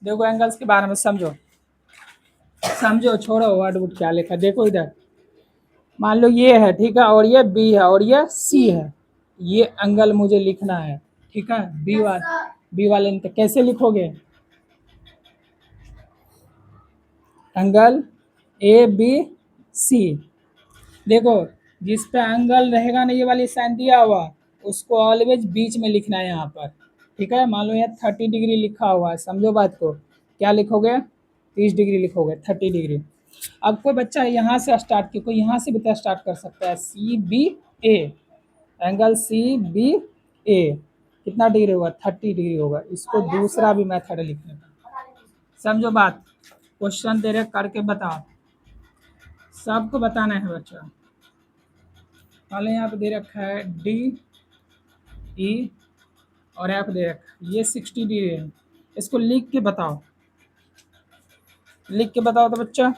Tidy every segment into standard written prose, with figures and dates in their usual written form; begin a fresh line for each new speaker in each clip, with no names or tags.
देखो एंगल्स के बारे में समझो, समझो, छोड़ो वर्ड वुड क्या लिखा, देखो इधर मान लो ये है, ठीक है, और ये बी है और ये सी है, ये एंगल मुझे लिखना है, ठीक है। बी वाले ने तो कैसे लिखोगे, एंगल ए बी सी। देखो जिस पे एंगल रहेगा ना, ये वाली साइन दिया हुआ, उसको ऑलवेज बीच में लिखना है यहाँ पर, ठीक है। मान लो यहाँ 30 डिग्री लिखा हुआ है, समझो बात को, क्या लिखोगे, 30 डिग्री लिखोगे, 30 डिग्री। अब कोई बच्चा यहाँ से स्टार्ट की, कोई यहाँ से भी तो स्टार्ट कर सकता है, सी बी ए, एंगल सी बी ए कितना डिग्री होगा, 30 डिग्री होगा। इसको दूसरा भी मेथड लिखने का, समझो बात, क्वेश्चन दे रहे करके बताओ, सबको बताना है बच्चा। पहले यहाँ पे दे रखा है डी ई और एफ दे रखा है, ये 60 डिग्री है, इसको लिख के बताओ, लिख के बताओ तो बच्चा।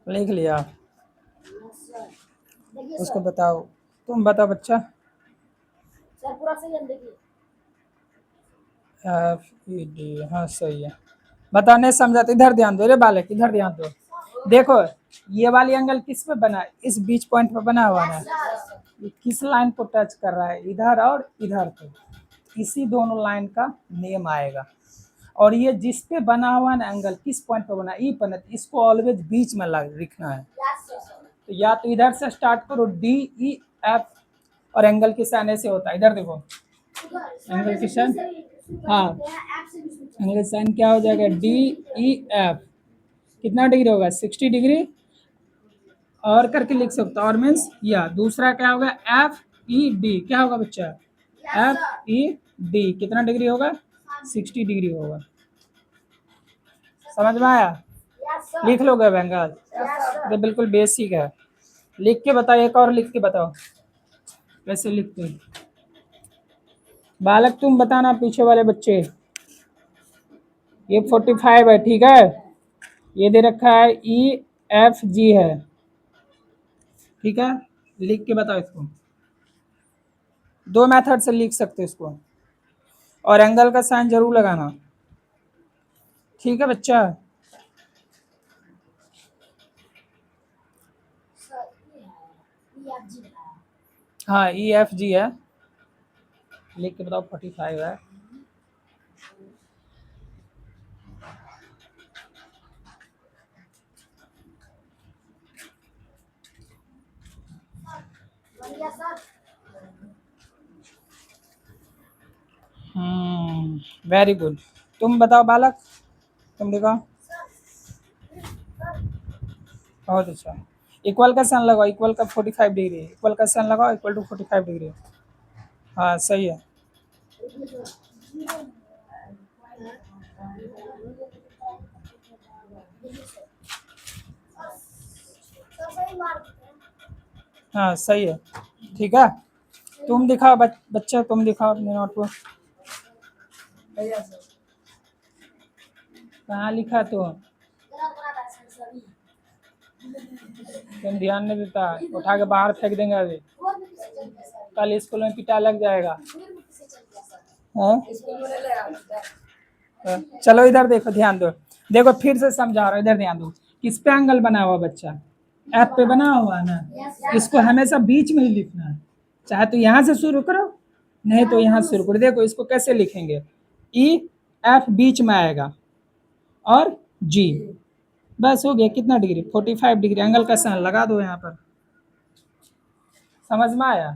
लिख लिया, उसको बताओ, तुम बताओ बच्चा।
सर पूरा सही है, देखिए
एफ ई डी, हाँ सही है। बताने समझा तो इधर ध्यान दो रे बालक, इधर ध्यान दो। देखो ये वाली एंगल किस पे बना है, इस बीच पॉइंट पे बना हुआ है, ये किस लाइन को टच कर रहा है, इधर और इधर पे, इसी दोनों लाइन का नेम आएगा। और ये जिस पे बना हुआ है ना एंगल, किस पॉइंट पे बना, ई पर, इसको ऑलवेज बीच में लिखना है। तो या तो इधर से स्टार्ट करो, डी ई एफ, और एंगल किस आने से होता है, इधर देखो एंगल की साइन, हाँ एंगल साइन क्या हो जाएगा, डी ई एफ कितना डिग्री होगा, 60 डिग्री, और करके लिख सकते हो, और मीन्स या दूसरा क्या होगा, एफ ई डी, क्या होगा बच्चा, एफ ई डी कितना डिग्री होगा, 60 डिग्री होगा। समझ में आया, लिख लोगे एंगल, ये बिल्कुल बेसिक है। लिख के बताओ, एक और लिख के बताओ कैसे लिखते हैं। बालक तुम बताना, पीछे वाले बच्चे, ये 45 है, ठीक है, ये दे रखा है ई एफ जी है, ठीक है। लिख के बताओ इसको, दो मेथड से लिख सकते हो इसको, और एंगल का साइन जरूर लगाना, ठीक है बच्चा। हाँ ई एफ जी है, लिख के बताओ, 45 है। Very good. तुम बताओ बालक, तुम दिखाओ, बहुत अच्छा। इक्वल का साइन लगाओ, इक्वल का 45 डिग्री, इक्वल का साइन लगाओ, इक्वल टू 45 डिग्री, हाँ सही है। हाँ सही है, ठीक है। तुम दिखाओ बच्चा, तुम दिखाओ अपने नोट पर, कहाँ लिखा तुम ध्यान नहीं देता, उठा के बाहर फेंक देंगे अभी, कल स्कूल में पिटा लग जाएगा। हाँ? चलो इधर देखो, ध्यान दो, देखो फिर से समझा रहा हूँ, इधर ध्यान दो, किस पे एंगल बना हुआ बच्चा, एफ पे बना हुआ है ना, इसको हमेशा बीच में ही लिखना है, चाहे तो यहाँ से शुरू करो, नहीं तो यहाँ से शुरू करो। देखो इसको कैसे लिखेंगे, ई एफ बीच में आएगा और जी, बस हो गया, कितना डिग्री, 45 डिग्री, एंगल का साइन लगा दो यहाँ पर। समझ में आया,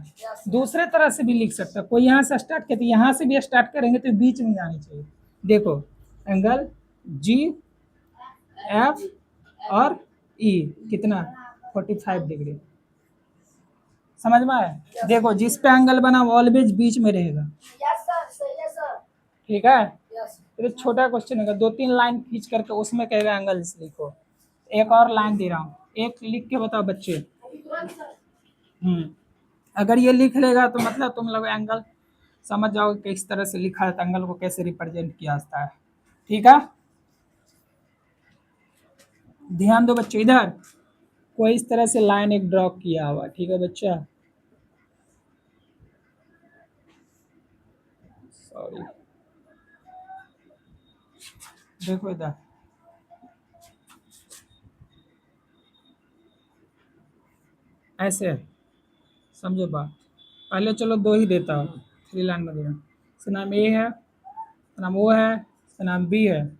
दूसरे तरह से भी लिख सकते हो, कोई यहाँ से स्टार्ट करते, यहाँ से भी स्टार्ट करेंगे तो बीच में आनी चाहिए। देखो एंगल जी एफ और ई कितना 45 डिग्री। समझ में आया? देखो जिस पे एंगल बना वो ऑलवेज बीच में रहेगा।
यस सर, सही है सर।
ठीक है,
यस
ये तो छोटा क्वेश्चन है, 2-3 लाइन खींच करके उसमें कहेगा एंगल्स लिखो। एक और लाइन दे रहा हूँ, एक लिख के बताओ बच्चे।
तुरंत सर।
अगर ये लिख लेगा तो मतलब तुम लोग एंगल समझ जाओगे कि किस तरह से लिखा है, एंगल को कैसे रिप्रेजेंट किया जाता है। ठीक है, ध्यान दो बच्चों, इधर कोई इस तरह से लाइन एक ड्रॉ किया हुआ। ठीक है बच्चा, सॉरी, देखो इधर ऐसे समझो बात। पहले चलो 2 ही देता हूँ, 3 लाइन में दे रहा हूँ। इसका नाम ए है, इसका नाम ओ है, इसका नाम बी है,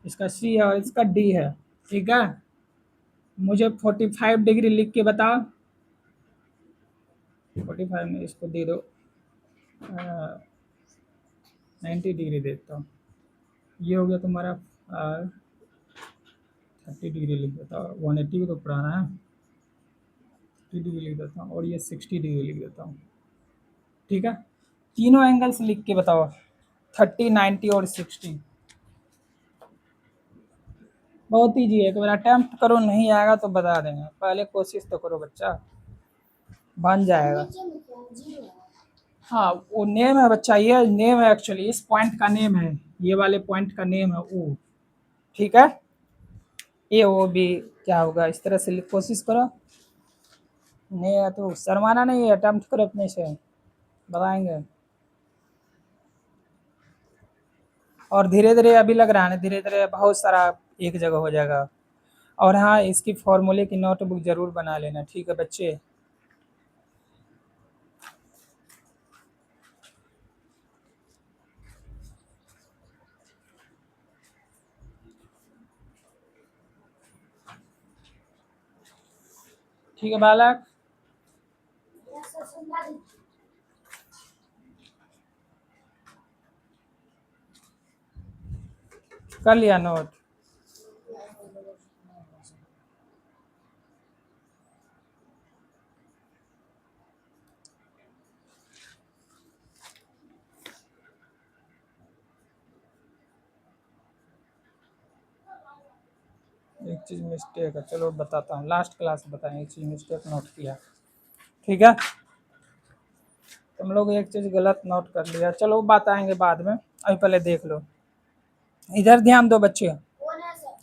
इसका सी है और इसका डी है। ठीक है, मुझे 45 डिग्री लिख के बताओ। 45 में इसको दे दो 90 डिग्री देता हूँ। ये हो गया तुम्हारा 30 डिग्री लिख देता हूँ, 180 तो पुराना है, 30 डिग्री लिख देता हूँ और ये 60 डिग्री लिख देता हूँ। ठीक है, तीनों एंगल्स लिख के बताओ, 30, 90 और 60। बहुत ईजी है, एक बार अटेम्प्ट करो, नहीं आएगा तो बता देंगे, पहले कोशिश तो करो बच्चा, बन जाएगा।
नीचे में क्या है? जीरो है।
हाँ वो नेम है बच्चा, ये नेम है एक्चुअली, इस पॉइंट का नेम है, ये वाले पॉइंट का नेम है ओ। ठीक है, ए ओ बी क्या होगा, इस तरह से कोशिश करो। नहीं है तो शर्माना नहीं है, अटेम्प्ट करो अपने से, बताएंगे। और धीरे धीरे अभी लग रहा है ना, धीरे धीरे बहुत सारा एक जगह हो जाएगा। और हाँ, इसकी फॉर्मूले की नोटबुक जरूर बना लेना। ठीक है बच्चे, ठीक है बालक,
यस सर, समझा दीजिए।
कर लिया नोट? एक चीज़ मिस्टेक है, चलो बताता हूँ, लास्ट क्लास बताएं, एक चीज़ मिस्टेक नोट किया। ठीक है, तुम लोग एक चीज़ गलत नोट कर लिया, चलो बात आएंगे बाद में, अभी पहले देख लो। इधर ध्यान दो बच्चे,
कौन है सर?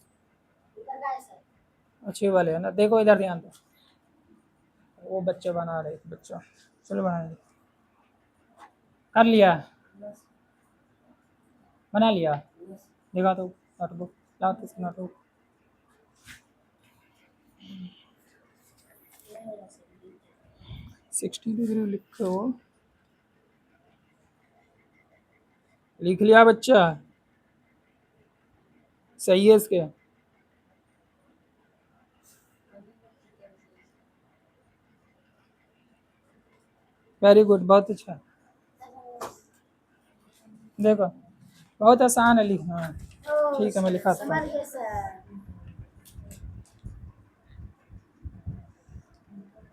इधर का है सर।
अच्छे वाले है ना, देखो इधर ध्यान दो। वो बच्चे बना रहे, एक बच्चा, चलो बनाएंगे। कर लिया, बना लिया, दिखा दो नोटबुक, लाओ तो इसकी नोटबुक। 60 डिग्री लिखो, लिख लिया बच्चा? सही है इसके? वेरी गुड, बहुत अच्छा। देखो बहुत आसान है लिखना। ठीक है, मैं लिखाता
समझ
हूँ।
गए सर।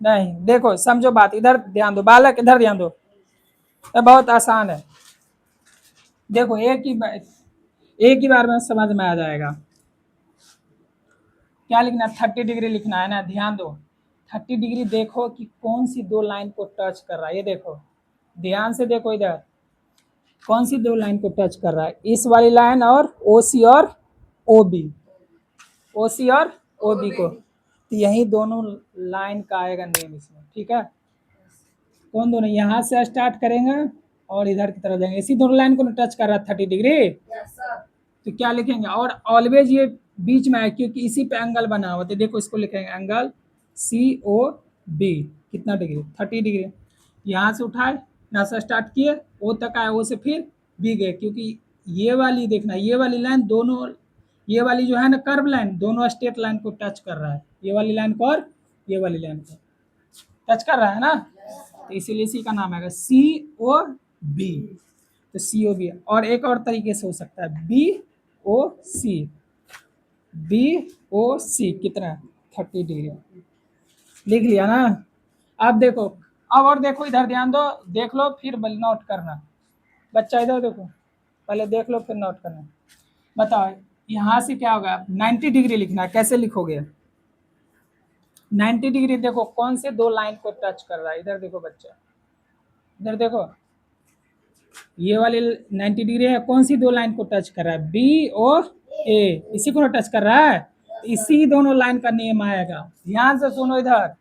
नहीं देखो, समझो बात, इधर ध्यान दो बालक, इधर ध्यान दो, ये बहुत आसान है। देखो एक ही बार में समझ में आ जाएगा। क्या लिखना है? 30 डिग्री लिखना है ना, ध्यान दो। 30 डिग्री देखो कि कौन सी 2 लाइन को टच कर रहा है, ये देखो, ध्यान से देखो इधर, कौन सी 2 लाइन को टच कर रहा है, इस वाली लाइन और ओ सी और ओ बी, ओ सी और ओ बी को, तो यही दोनों लाइन का आएगा नेम इसमें। ठीक है, कौन दोनों, यहाँ से स्टार्ट करेंगे और इधर की तरफ जाएंगे, इसी दोनों लाइन को टच कर रहा है 30 डिग्री,
यस सर।
तो क्या लिखेंगे, और ऑलवेज ये बीच में है क्योंकि इसी पे एंगल बना हुआ, तो देखो इसको लिखेंगे एंगल सी ओ बी, कितना डिग्री, 30 डिग्री। यहाँ से उठाए, यहाँ से स्टार्ट किए, ओ तक आए, ओ से फिर बी गए, क्योंकि ये वाली देखना, ये वाली लाइन दोनों, ये वाली जो है ना कर्व लाइन, दोनों स्ट्रेट लाइन को टच कर रहा है, ये वाली लाइन को और ये वाली लाइन को टच कर रहा है ना, तो इसीलिए इसी का नाम आएगा सी ओ बी। तो सी ओ बी, और एक और तरीके से हो सकता है बी ओ सी, BOC कितना 30 डिग्री लिख लिया ना। अब देखो, अब और देखो, इधर ध्यान दो, देख लो फिर नोट करना। बच्चा इधर देखो, पहले देख लो फिर नोट करना। बताओ यहाँ से क्या होगा, 90 डिग्री लिखना है। कैसे लिखोगे 90 डिग्री? देखो कौन से दो लाइन को टच कर रहा है, इधर देखो बच्चा, इधर देखो, ये वाली 90 डिग्री है, कौन सी दो लाइन को टच कर रहा है, BOA, इसी को टच कर रहा है। इसी दोनों लाइन का नियम आएगा, ध्यान से सुनो इधर,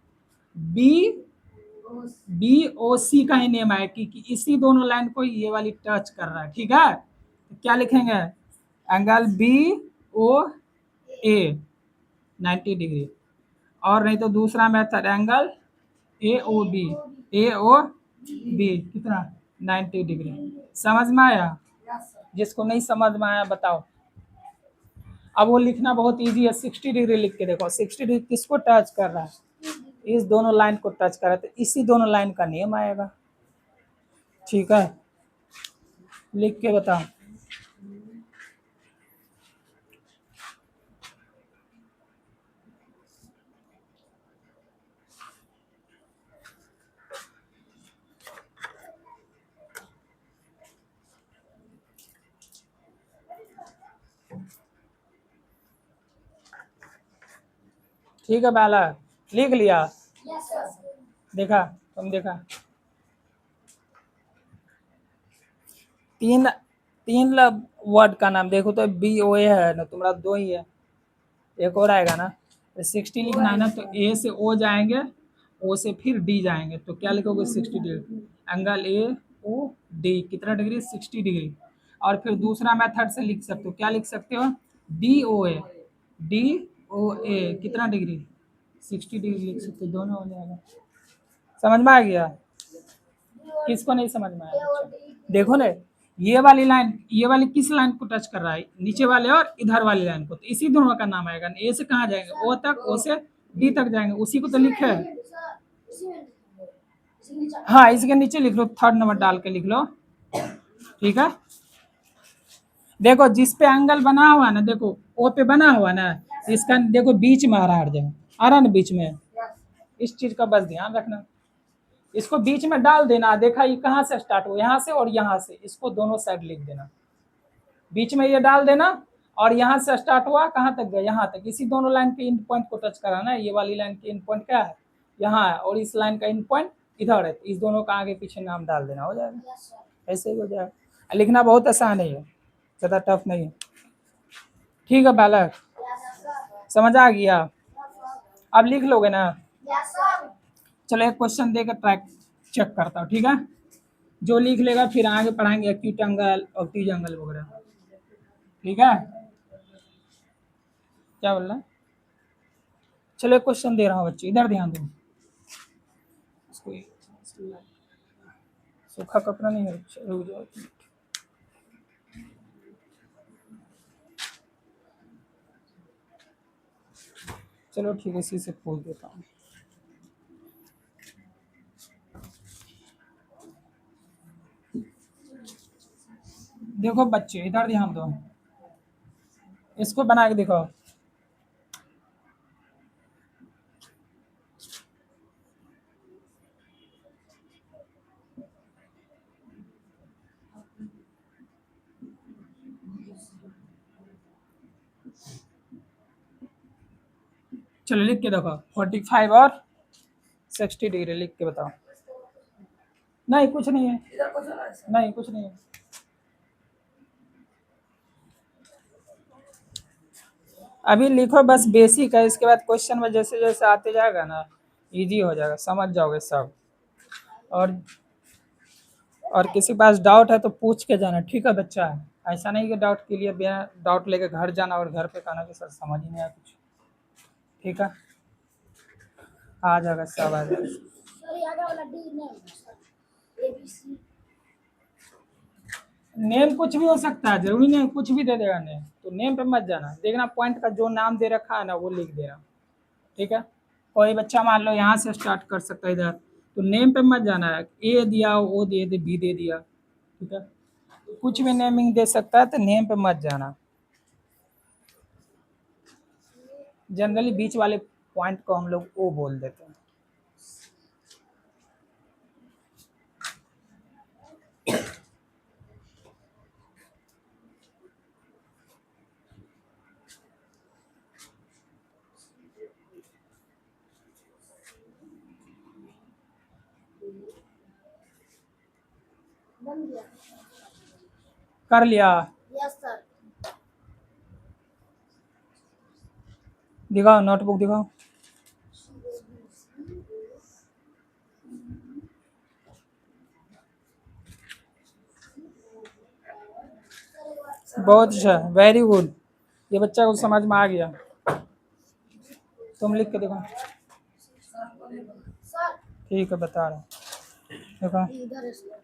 BOC का ही नियम है कि इसी दोनों लाइन को ये वाली टच कर रहा है, ठीक है। तो क्या लिखेंगे, एंगल BOA 90 डिग्री, और नहीं तो दूसरा मेथड एंगल AOB कितना 90 डिग्री। समझ में आया? जिसको नहीं समझ में आया बताओ। अब वो लिखना बहुत इजी है, 60 डिग्री लिख के देखो, 60 डिग्री किसको टच कर रहा है, इस दोनों लाइन को टच कर रहा है, तो इसी दोनों लाइन का नियम आएगा, ठीक है। लिख के बताओ। ठीक है बालक, लिख लिया?
Yes, sir.
देखा, तुम देखा, तीन तीन वर्ड का नाम देखो तो BOA है ना, तुम्हारा दो ही है, एक और आएगा ना। तो 60 लिखना है ना, तो A से O जाएंगे, O से फिर D जाएंगे, तो क्या लिखोगे 60 डिग्री, एंगल AOD कितना डिग्री 60 डिग्री। और फिर दूसरा मेथड से लिख सकते हो, क्या लिख सकते हो, DOA कितना डिग्री 60 डिग्री लिख सकते हो, दोनों हो जाएगा। समझ में आ गया? किसको नहीं समझ में आया बच्चा? देखो ना, ये वाली लाइन, ये वाली किस लाइन को टच कर रहा है, नीचे वाले और इधर वाली लाइन को, तो इसी दोनों का नाम आएगा। A से कहाँ जाएंगे, O तक, O से D तक जाएंगे, उसी को तो लिखे है। हाँ, इसके नीचे लिख लो, थर्ड नंबर डाल के लिख लो, ठीक है। देखो जिस पे एंगल बना हुआ ना, देखो O पे बना हुआ ना, इसका देखो बीच में आ रहा है, हर जगह आ रहा है ना बीच में, इस चीज का बस ध्यान रखना। इसको बीच में डाल देना, देखा ये कहाँ से स्टार्ट हुआ, यहाँ से और यहाँ से, इसको दोनों साइड लिख देना, बीच में ये डाल देना, और यहाँ से स्टार्ट हुआ कहाँ तक गया, यहाँ तक, इसी दोनों लाइन के इन पॉइंट को टच कराना है। ये वाली लाइन के इन पॉइंट क्या है, यहाँ है, और इस लाइन का इन पॉइंट इधर है, इस दोनों का आगे पीछे नाम डाल देना, हो जाएगा।
Yes, sir.
ऐसे ही हो जाएगा, लिखना बहुत आसान है, ज़्यादा टफ नहीं है, ठीक है बालक,
Yes, sir.
समझ आ गया? अब लिख लोगे ना?
Yes, sir.
चलो एक क्वेश्चन देकर ट्रैक चेक करता हूँ, ठीक है। जो लिख लेगा फिर आगे पढ़ाएंगे एक्यूट एंगल, ऑब्ट्यूज एंगल वगैरह, ठीक है। क्या बोल रहा है? चलो एक क्वेश्चन दे रहा हूँ बच्चे, इधर ध्यान दो। इसको सूखा कपड़ा नहीं है, रुक जाओ। चलो ठीक है, इसी से पूछ देता हूँ। देखो बच्चे इधर ध्यान दो, इसको बना के देखो। चलो लिख के देखो, 45 और 60 डिग्री लिख के बताओ। नहीं कुछ नहीं है, नहीं कुछ नहीं है। अभी लिखो बस बेसिक है, इसके बाद क्वेश्चन में जैसे जैसे आते जाएगा ना, इजी हो जाएगा, समझ जाओगे सब। और किसी के पास डाउट है तो पूछ के जाना, ठीक है बच्चा। ऐसा नहीं कि डाउट के लिए बिना डाउट लेके घर जाना और घर पे कहना कि सर समझ ही नहीं आया कुछ, ठीक है। आ जाएगा, सब आ जाएगा।
Sir, ये आगे वाला D नहीं है, sir. ABC.
नेम कुछ भी हो सकता है, जरूरी नहीं कुछ भी दे देगा नेम, तो नेम पे मत जाना, देखना पॉइंट का जो नाम दे रखा है ना वो लिख देना, ठीक है। कोई बच्चा मान लो यहाँ से स्टार्ट कर सकता है इधर, तो नेम पे मत जाना है, ए दिया, ओ दे दे, बी दे दिया, ठीक है। कुछ भी नेमिंग दे सकता है, तो नेम पे मत जाना। जनरली बीच वाले पॉइंट को हम लोग ओ बोल देते हैं।
बन गया।
कर लिया?
Yes sir.
दिखाओ नोटबुक दिखाओ। बहुत अच्छा, वेरी गुड। ये बच्चा को समझ में आ गया। तुम लिख के देखो।
सर
ठीक है, बता रहा हूँ। देखो,
इधर है सर।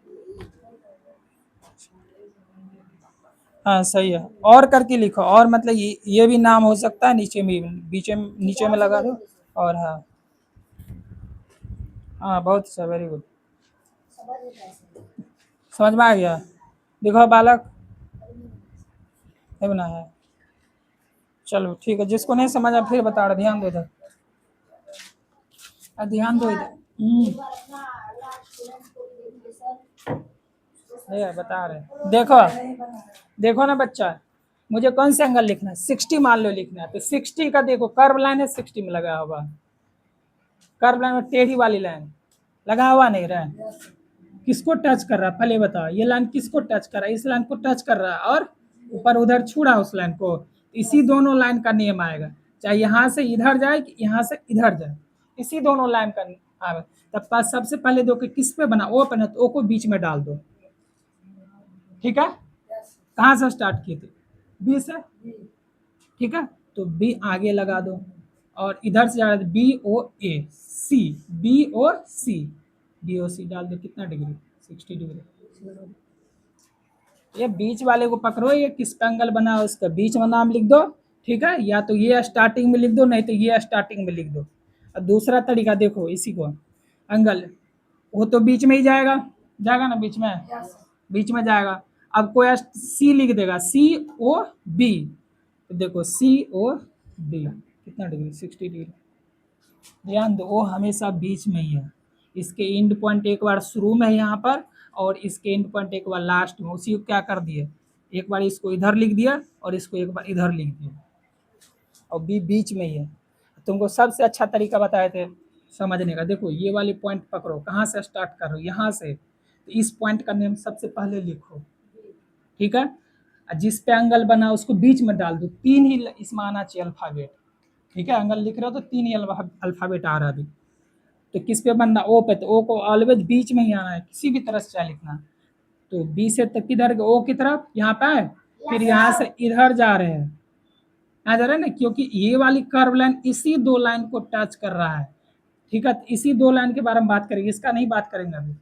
हाँ सही है। और करके लिखो, और मतलब ये भी नाम हो सकता है, नीचे में, नीचे में लगा दो। और हाँ हाँ, बहुत अच्छा, वेरी गुड।
समझ गया सर।
समझ में आ गया? देखो बालक, नहीं बना है। चलो ठीक है, जिसको नहीं समझ आ फिर बता रहा, ध्यान दो इधर। ध्यान दो इधर।
एक बार अपना लास्ट स्टूडेंट को देखिए सर।
ये बता रहे, देखो देखो ना बच्चा, मुझे कौन सा एंगल लिखना है? 60 मान लो लिखना है, तो 60 का देखो कर्व लाइन है, 60 में लगा हुआ। कर्व लाइन में टेढ़ी वाली लाइन लगा हुआ नहीं रहा है। किसको टच कर रहा है पहले बताओ? ये लाइन किसको टच कर रहा है? इस लाइन को टच कर रहा है, और ऊपर उधर छू रहा है उस लाइन को। इसी दोनों लाइन का नियम आएगा, चाहे यहाँ से इधर जाए कि यहाँ से इधर जाए, इसी दोनों लाइन का आएगा। तब पास सबसे पहले दो कि किस पे बना? ओ पे ना, तो ओ को बीच में डाल दो। ठीक है, कहाँ से स्टार्ट किए थे? बी से। ठीक है, तो बी आगे लगा दो, और इधर से जा रहा है बी ओ ए सी, बी ओ सी, बी ओ सी डाल दो। कितना डिग्री? 60 डिग्री। ये बीच वाले को पकड़ो, ये किस पे एंगल बना है उसका बीच में नाम लिख दो। ठीक है, या तो ये स्टार्टिंग में लिख दो, नहीं तो ये स्टार्टिंग में लिख दो। और दूसरा तरीका देखो, इसी को एंगल, वो तो बीच में ही जाएगा, जाएगा ना बीच में, बीच में जाएगा। अब कोई सी लिख देगा, सी ओ बी, तो देखो सी ओ बी कितना डिग्री? 60 डिग्री। ध्यान दो, वो हमेशा बीच में ही है। इसके एंड पॉइंट एक बार शुरू में है यहाँ पर, और इसके एंड पॉइंट एक बार लास्ट में। उसी को क्या कर दिए, एक बार इसको इधर लिख दिया और इसको एक बार इधर लिख दिया, और बी बीच में ही है। तुमको सबसे अच्छा तरीका बताए थे समझने का। देखो ये वाली पॉइंट पकड़ो, कहाँ से स्टार्ट कर रहे हो? यहाँ से, तो इस पॉइंट का नेम सबसे पहले लिखो। ठीक है, और जिस पे एंगल बना उसको बीच में डाल दो। तीन ही इसमें आना चाहिए अल्फाबेट। ठीक है, एंगल लिख रहे हो तो तीन ही अल्फाबेट आ रहा है अभी। तो किस पे बनना? ओ पे, तो ओ को ऑलवेज बीच में ही आना है, किसी भी तरह से चाहे लिखना। तो बी से तक किधर? ओ की तरफ, यहाँ पे है। फिर यहाँ से इधर जा रहे हैं, यहाँ जा रहे हैं ना, क्योंकि ये वाली कर्व लाइन इसी दो लाइन को टच कर रहा है। ठीक है, तो इसी दो लाइन के बारे में बात करेंगे, इसका नहीं बात करेंगे अभी।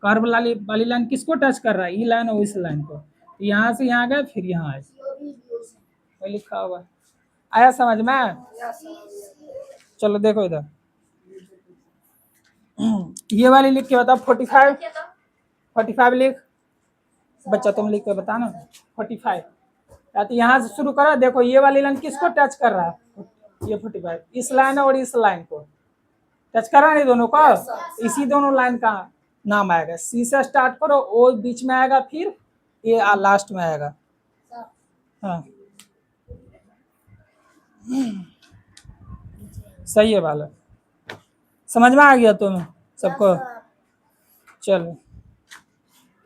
कर्व वाली लाइन किसको टच कर रहा है? ये लाइन और इस लाइन को। तो यहाँ से यहाँ गए, फिर यहाँ आए, वही लिखा हुआ। आया समझ में? चलो देखो इधर, ये वाली लिख के बताओ। 45, 45 लिख। बच्चा तुम लिख के बता ना। 45, या तो यहाँ से शुरू करो। देखो ये वाली लाइन किसको टच कर रहा है? ये 45 इस लाइन और इस लाइन को टच कर रहा है, नहीं दोनों को। इसी दोनों लाइन का नाम आएगा। सी से स्टार्ट करो, ओ बीच में आएगा, फिर ये लास्ट में आएगा। हाँ सही है बालक, समझ में आ गया तुम्हें सबको? चलो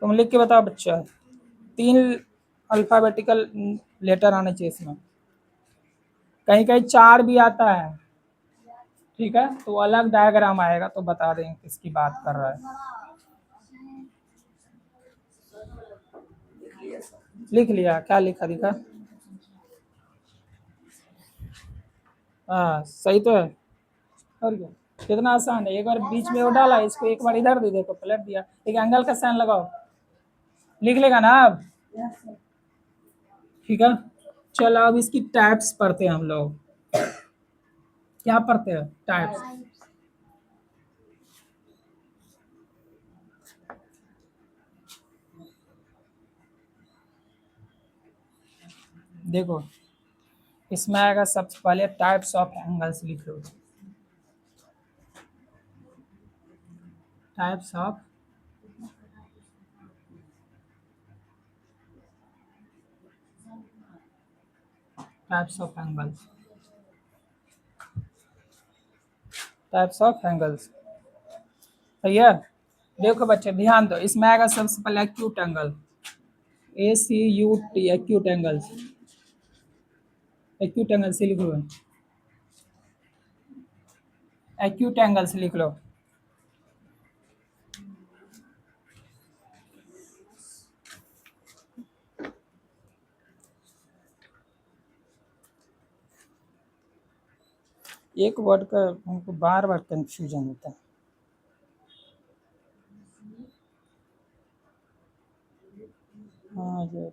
तुम लिख के बताओ बच्चा। 3 अल्फाबेटिकल लेटर आने चाहिए इसमें, कहीं कहीं 4 भी आता है। ठीक है, तो अलग डायग्राम आएगा तो बता देंगे किसकी बात कर रहा है। लिख लिया? क्या लिखा दिखा? हाँ सही तो है। और क्या, कितना आसान है। एक बार बीच में वो डाला, इसको एक बार इधर दे, देखो पलट दिया। एक एंगल का साइन लगाओ, लिख लेगा ना अब? ठीक है, चलो अब इसकी टाइप्स पढ़ते हैं हम लोग। क्या पढ़ते हैं? टाइप्स। देखो इसमें आएगा सबसे पहले टाइप्स ऑफ एंगल्स लिख लो। Types of angles. Types of angles सही है। देखो बच्चे ध्यान दो, इसमें आएगा सबसे पहले acute angle, ACUT, acute angles. Acute angles लिख लो, एक्यूट एंगल्स लिख लो। एक वर्ड का हमको बार बार कंफ्यूजन होता है। हाँ यार,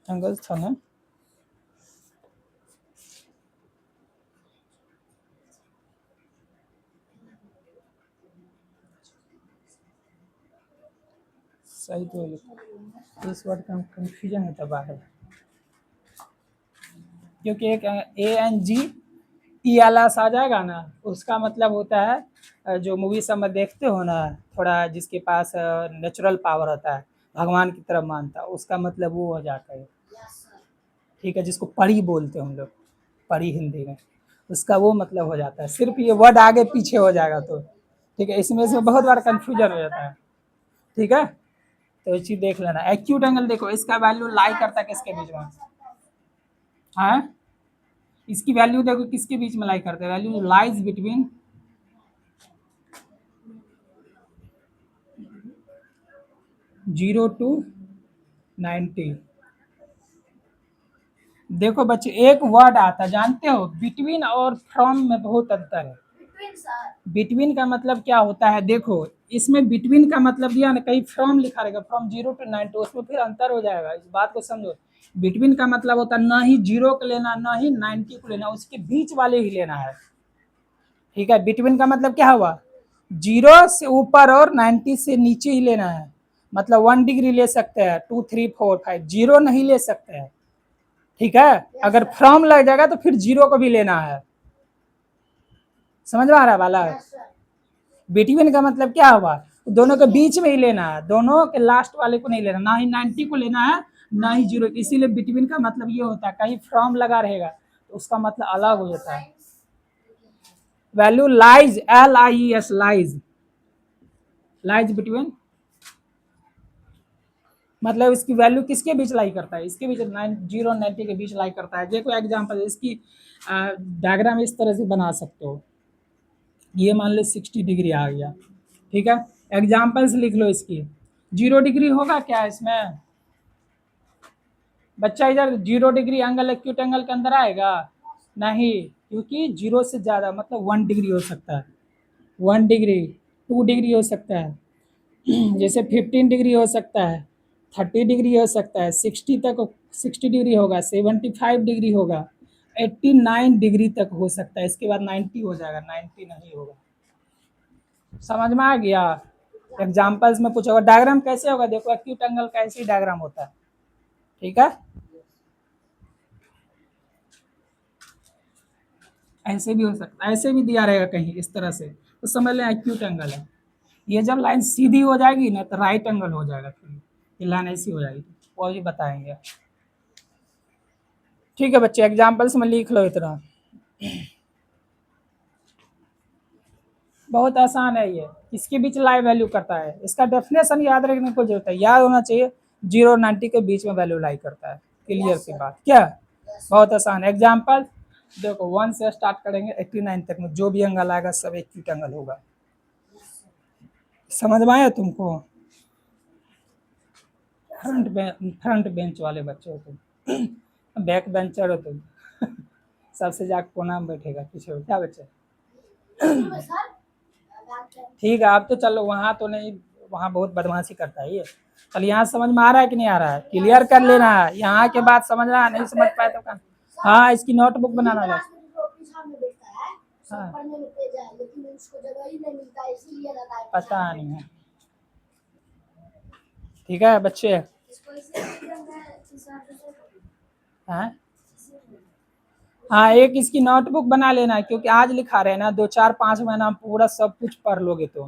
एंगल्स था ना। सही तो है। इस वर्ड का कंफ्यूजन होता है बाहर, क्योंकि एक ANGELS आ जाएगा ना, उसका मतलब होता है जो मूवी सब में देखते हो ना, थोड़ा जिसके पास नेचुरल पावर होता है, भगवान की तरफ मानता है, उसका मतलब वो हो जाता है। ठीक है, जिसको परी बोलते हैं हम लोग, परी हिंदी में, उसका वो मतलब हो जाता है। सिर्फ ये वर्ड आगे पीछे हो जाएगा तो ठीक है, इसमें बहुत बार कंफ्यूजन हो जाता है। ठीक है, तो ये चीज देख लेना। एक्यूट एंगल देखो, इसका वैल्यू लाई करता है किसके बीच में, हाँ इसकी वैल्यू देखो किसके बीच में लाई करते हैं, वैल्यू लाइज बिटवीन 0 to 90। देखो बच्चे एक वर्ड आता है जानते हो, बिटवीन और फ्रॉम में बहुत अंतर है। बिटवीन का मतलब क्या होता है, देखो इसमें बिटवीन का मतलब दिया ना, कहीं फ्रॉम लिखा रहेगा, फ्रॉम 0 to 90, उसमें फिर अंतर हो जाएगा। इस बात को समझो, बिटवीन का मतलब होता है ना ही 0 को लेना ना ही 90 को लेना, उसके बीच वाले ही लेना है। ठीक है, बिटवीन का मतलब क्या हुआ, 0 से ऊपर और 90 से नीचे ही लेना है। मतलब 1 डिग्री ले सकते हैं, 2 3 4 5, 0 नहीं ले सकते हैं। ठीक है, अगर फ्रॉम लग जाएगा तो फिर 0 को भी लेना है। समझ में आ रहा है वाला। बिटवीन का मतलब क्या हुआ, दोनों के बीच में ही लेना है, दोनों के लास्ट वाले को नहीं लेना, ना ही 90 को लेना है ना ही 0। इसीलिए बिटवीन का मतलब ये होता है, कहीं फ्रॉम लगा रहेगा तो उसका मतलब अलग हो जाता है। Value lies, LIES, lies, lies between, मतलब इसकी वैल्यू किसके बीच लाई करता है, इसके बीच 0 90 के बीच लाई करता है। देखो एग्जांपल, इसकी डायग्राम इस तरह से बना सकते हो। ये मान लो 60 डिग्री आ गया। ठीक है, एग्जांपल्स लिख लो इसकी। 0 डिग्री होगा क्या इसमें बच्चा, इधर 0 डिग्री एंगल एक्यूट एंगल के अंदर आएगा नहीं, क्योंकि 0 से ज़्यादा मतलब 1 डिग्री हो सकता है, 1 डिग्री 2 डिग्री हो सकता है, जैसे 15 डिग्री हो सकता है, 30 डिग्री हो सकता है, 60 तक 60 डिग्री होगा, 75 डिग्री होगा, 89 डिग्री तक हो सकता है। इसके बाद 90 हो जाएगा, 90 नहीं होगा। समझ में आ गया। एग्जाम्पल्स में पूछोगा डायग्राम कैसे होगा, देखो एक्यूट एंगल का ऐसे ही डायग्राम होता है। ठीक है, ऐसे भी हो सकता है, ऐसे भी दिया रहेगा कहीं इस तरह से, तो समझ लें एक्यूट एंगल है। ये जब लाइन सीधी हो जाएगी ना तो राइट एंगल हो जाएगा, फिर ये लाइन ऐसी हो जाएगी, वो भी बताएंगे। ठीक है बच्चे, एग्जाम्पल्स में लिख लो इतना, बहुत आसान है ये। इसके बीच लाई वैल्यू करता है, इसका डेफिनेशन याद रखने की जरूरत है, याद होना चाहिए। 0 90 के बीच में वैल्यू लाई करता है, क्लियर सी बात क्या, बहुत आसान। एग्जाम्पल देखो 1 से स्टार्ट करेंगे 89 तक में, जो भी एंगल आएगा सब एक्यूट एंगल होगा। समझ में आया तुमको, फ्रंट बेंच वाले बच्चे हो तुम, बैक बेंचर हो तुम, सबसे जाके कोना में बैठेगा पीछे हो क्या बच्चे। ठीक है, आप तो चलो वहाँ तो नहीं, वहाँ बहुत बदमाशी करता है ये। चल यहाँ समझ में आ रहा है कि नहीं आ रहा है, क्लियर कर लेना है, यहाँ के बाद समझ रहा है, नहीं समझ पाए तो क्या। हाँ इसकी नोटबुक बनाना है। हाँ पता नहीं है। ठीक है बच्चे,
पैसे देंगे हिसाब से
हाँ हाँ, एक इसकी नोटबुक बना लेना है, क्योंकि आज लिखा रहे हैं ना, 2 4 5 महीना में पूरा सब कुछ पढ़ लोगे तो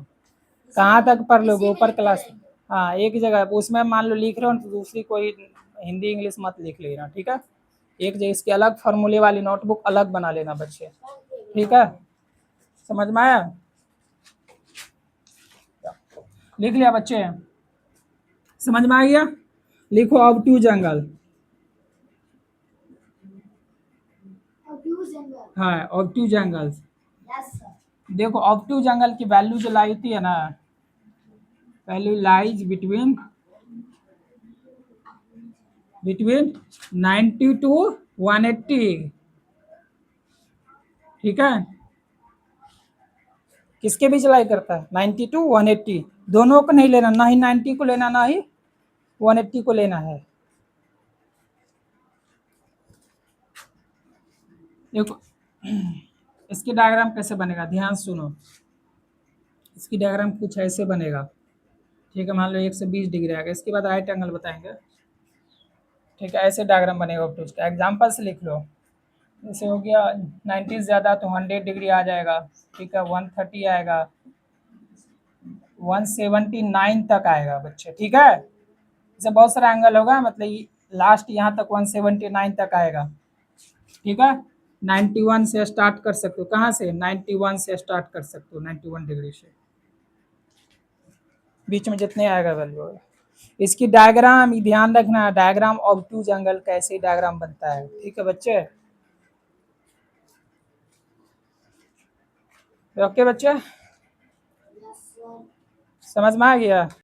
कहाँ तक पढ़ लोगे, ऊपर क्लास। हाँ, एक जगह उसमें मान लो लिख रहे हो तो दूसरी कोई हिंदी इंग्लिश मत लिख लेना, ठीक है। एक जगह इसकी अलग फार्मूले वाली नोटबुक अलग बना लेना बच्चे, ठीक है। समझ में आया? लिख लिया बच्चे? समझ में आ गया? लिखो ऑब्ट्यूज एंगल।
Obtuse angle.
हाँ, ऑब्ट्यूज एंगल्स।
Yes sir.
देखो ऑब्ट्यूज एंगल की वैल्यू जो लाई होती है ना, वैल्यू लाइज बिटवीन 90 to 180, ठीक है। किसके बीच लाई करता है? 90 to 180, दोनों को नहीं लेना, ना ही 90 को लेना ना ही 180 को लेना है। देखो इसकी डायग्राम कैसे बनेगा, ध्यान सुनो। इसकी डायग्राम कुछ ऐसे बनेगा, ठीक है। मान लो 120 डिग्री आएगा, इसके बाद राइट एंगल बताएंगे, ठीक है। ऐसे डायग्राम बनेगा ऑब्ट्यूज का। एग्जाम्पल से लिख लो, जैसे हो गया 90 ज़्यादा तो 100 डिग्री आ जाएगा, ठीक है। 130 आएगा, 179 तक आएगा बच्चे, ठीक है। जैसे बहुत सारा एंगल होगा, मतलब लास्ट यहाँ तक 179 तक आएगा, ठीक है। 91 से स्टार्ट कर सकते हो, कहाँ से? 91 से स्टार्ट कर सकते हो, 91 डिग्री से, बीच में जितने आएगा वैल्यू होगा। इसकी डायग्राम ध्यान रखना, डायग्राम ऑब्ट्यूज एंगल कैसे डायग्राम बनता है, ठीक है बच्चे। ओके बच्चे,
यस सर।
समझ में आ गया?